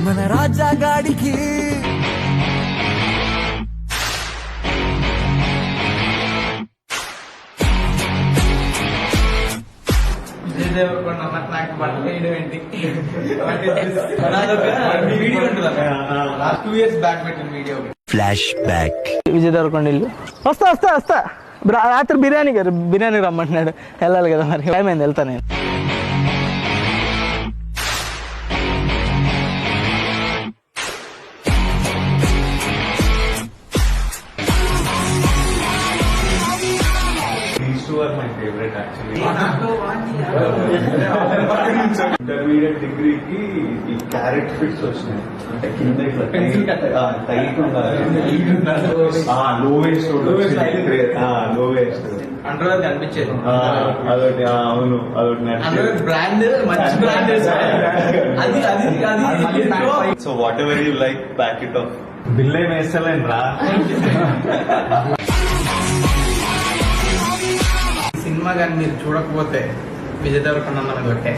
మన రాజా గాడికి నాకు బట్టలు వేయడం ఏంటి వీడియో ఉంటుంది 2 years బ్యాక్ పెట్టిన video. Flash back. Vijay Devarakonda ఇల్లు. వస్తా రాత్రి బిర్యానీ రమ్మంటున్నాడు, వెళ్ళాలి కదా మరి. టైం అయింది, వెళ్తా నేను. These two are my favorite actually. Intermediate డిగ్రీకి ఈ క్యారెట్ ఫిట్స్ వచ్చినాయి. అంటే కింద ఇట్లా టైట్ ఉండాలి, లో వేస్ట్ లో వేస్ట్ అండర్వేర్ కనిపించేది. అదొకటి అవును, అదొకటి అండర్వేర్ బ్రాండ్ మంచి brand. So what ever you like packet of bill ఏం వేస్తలేను రా. సినిమా కానీ మీరు చూడకపోతే విజయ్ దేవరకొండ అన్న కొట్టే